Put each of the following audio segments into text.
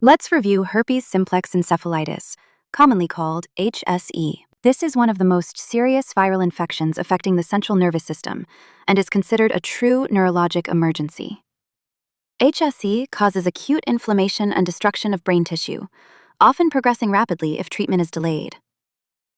Let's review herpes simplex encephalitis, commonly called HSE. This is one of the most serious viral infections affecting the central nervous system and is considered a true neurologic emergency. HSE causes acute inflammation and destruction of brain tissue, often progressing rapidly if treatment is delayed.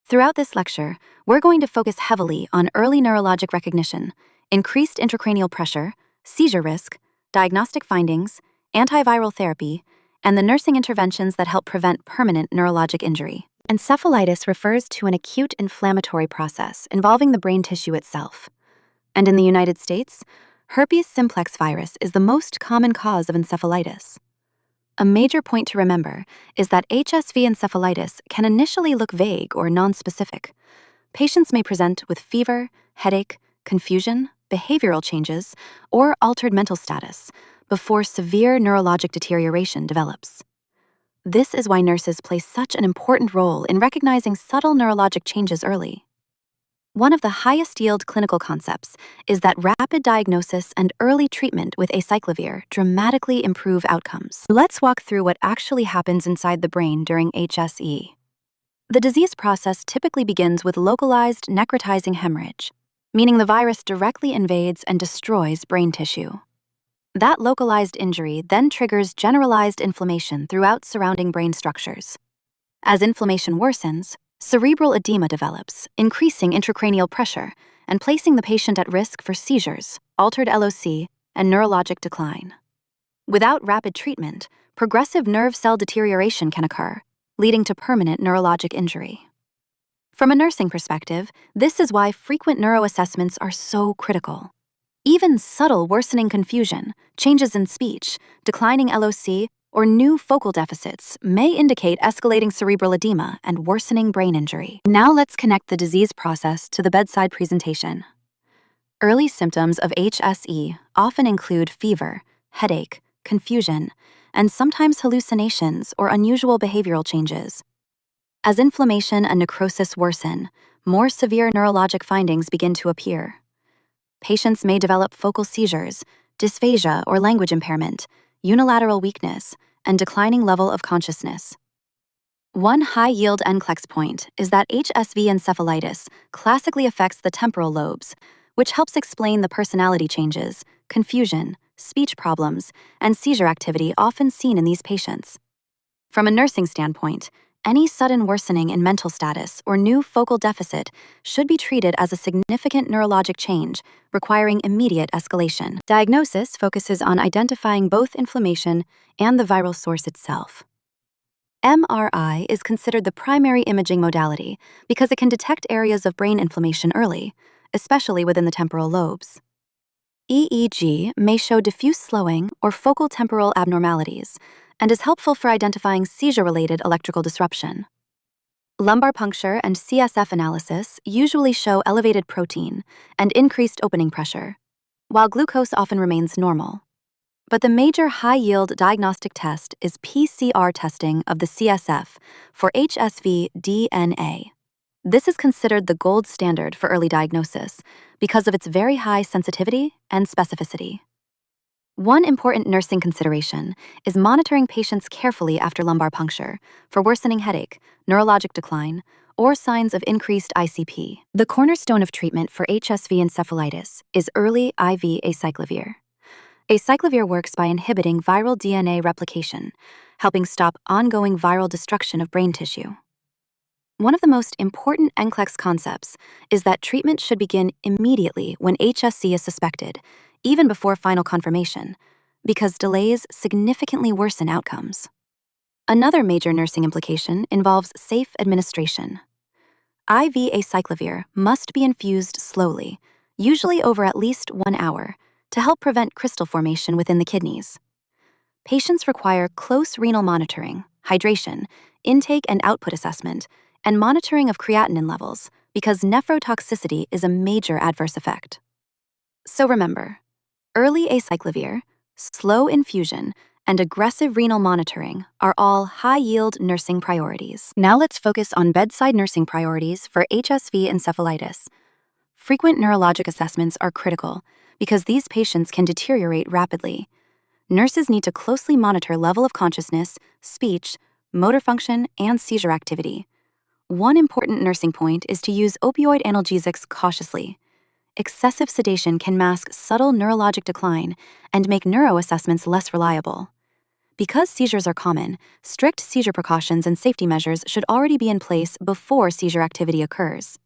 Throughout this lecture, we're going to focus heavily on early neurologic recognition, increased intracranial pressure, seizure risk, diagnostic findings, antiviral therapy, and the nursing interventions that help prevent permanent neurologic injury. Encephalitis refers to an acute inflammatory process involving the brain tissue itself. And in the United States, herpes simplex virus is the most common cause of encephalitis. A major point to remember is that HSV encephalitis can initially look vague or nonspecific. Patients may present with fever, headache, confusion, behavioral changes, or altered mental status before severe neurologic deterioration develops. This is why nurses play such an important role in recognizing subtle neurologic changes early. One of the highest yield clinical concepts is that rapid diagnosis and early treatment with Acyclovir dramatically improve outcomes. Let's walk through what actually happens inside the brain during HSE. The disease process typically begins with localized necrotizing hemorrhage, meaning the virus directly invades and destroys brain tissue. That localized injury then triggers generalized inflammation throughout surrounding brain structures. As inflammation worsens, cerebral edema develops, increasing intracranial pressure and placing the patient at risk for seizures, altered LOC, and neurologic decline. Without rapid treatment, progressive nerve cell deterioration can occur, leading to permanent neurologic injury. From a nursing perspective, this is why frequent neuroassessments are so critical. Even subtle worsening confusion, changes in speech, declining LOC, or new focal deficits may indicate escalating cerebral edema and worsening brain injury. Now let's connect the disease process to the bedside presentation. Early symptoms of HSE often include fever, headache, confusion, and sometimes hallucinations or unusual behavioral changes. As inflammation and necrosis worsen, more severe neurologic findings begin to appear. Patients may develop focal seizures, dysphagia or language impairment, unilateral weakness, and declining level of consciousness. One high-yield NCLEX point is that HSV encephalitis classically affects the temporal lobes, which helps explain the personality changes, confusion, speech problems, and seizure activity often seen in these patients. From a nursing standpoint, any sudden worsening in mental status or new focal deficit should be treated as a significant neurologic change, requiring immediate escalation. Diagnosis focuses on identifying both inflammation and the viral source itself. MRI is considered the primary imaging modality because it can detect areas of brain inflammation early, especially within the temporal lobes. EEG may show diffuse slowing or focal temporal abnormalities, and is helpful for identifying seizure-related electrical disruption. Lumbar puncture and CSF analysis usually show elevated protein and increased opening pressure, while glucose often remains normal. But the major high-yield diagnostic test is PCR testing of the CSF for HSV DNA. This is considered the gold standard for early diagnosis because of its very high sensitivity and specificity. One important nursing consideration is monitoring patients carefully after lumbar puncture for worsening headache, neurologic decline, or signs of increased ICP. The cornerstone of treatment for HSV encephalitis is early IV Acyclovir. Acyclovir works by inhibiting viral DNA replication, helping stop ongoing viral destruction of brain tissue. One of the most important NCLEX concepts is that treatment should begin immediately when HSE is suspected, even before final confirmation, because delays significantly worsen outcomes. Another major nursing implication involves safe administration. IV Acyclovir must be infused slowly, usually over at least 1 hour, to help prevent crystal formation within the kidneys. Patients require close renal monitoring, hydration, intake and output assessment, and monitoring of creatinine levels because nephrotoxicity is a major adverse effect. So remember, early Acyclovir, slow infusion, and aggressive renal monitoring are all high-yield nursing priorities. Now let's focus on bedside nursing priorities for HSV encephalitis. Frequent neurologic assessments are critical because these patients can deteriorate rapidly. nurses need to closely monitor level of consciousness, speech, motor function, and seizure activity. One important nursing point is to use opioid analgesics cautiously. Excessive sedation can mask subtle neurologic decline and make neuroassessments less reliable. Because seizures are common, strict seizure precautions and safety measures should already be in place before seizure activity occurs.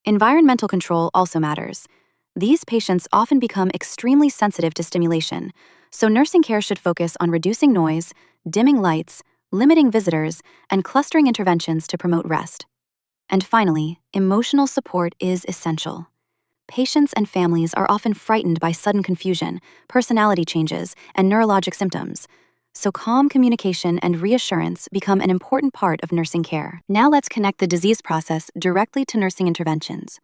Environmental control also matters. These patients often become extremely sensitive to stimulation, so nursing care should focus on reducing noise, dimming lights, limiting visitors, and clustering interventions to promote rest. And finally, emotional support is essential. Patients and families are often frightened by sudden confusion, personality changes, and neurologic symptoms, so calm communication and reassurance become an important part of nursing care. Now let's connect the disease process directly to nursing interventions.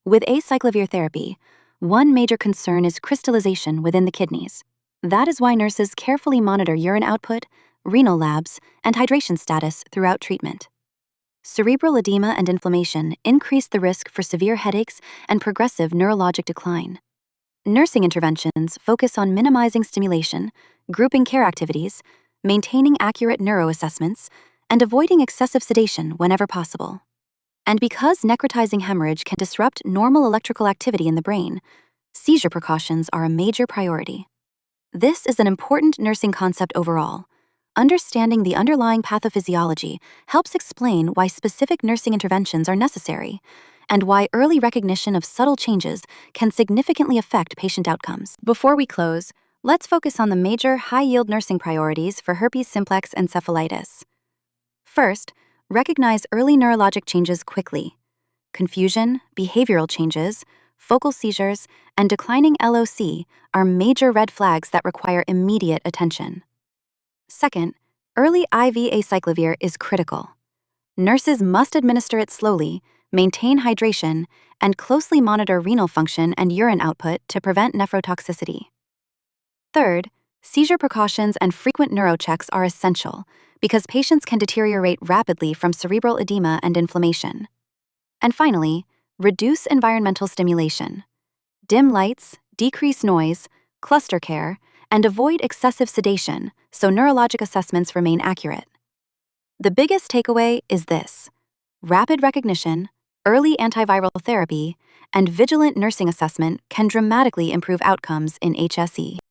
With Acyclovir therapy, one major concern is crystallization within the kidneys. That is why nurses carefully monitor urine output, renal labs, and hydration status throughout treatment. Cerebral edema and inflammation increase the risk for severe headaches and progressive neurologic decline. Nursing interventions focus on minimizing stimulation, grouping care activities, maintaining accurate neuroassessments, and avoiding excessive sedation whenever possible. And because necrotizing hemorrhage can disrupt normal electrical activity in the brain, seizure precautions are a major priority. This is an important nursing concept overall. Understanding the underlying pathophysiology helps explain why specific nursing interventions are necessary and why early recognition of subtle changes can significantly affect patient outcomes. Before we close, let's focus on the major high-yield nursing priorities for herpes simplex encephalitis. First, recognize early neurologic changes quickly. Confusion, behavioral changes, focal seizures, and declining LOC are major red flags that require immediate attention. Second, early IV acyclovir is critical. Nurses must administer it slowly, maintain hydration, and closely monitor renal function and urine output to prevent nephrotoxicity. Third, seizure precautions and frequent neurochecks are essential because patients can deteriorate rapidly from cerebral edema and inflammation. And finally, reduce environmental stimulation. Dim lights, decrease noise, cluster care, and avoid excessive sedation so neurologic assessments remain accurate. The biggest takeaway is this: rapid recognition, early antiviral therapy, and vigilant nursing assessment can dramatically improve outcomes in HSE.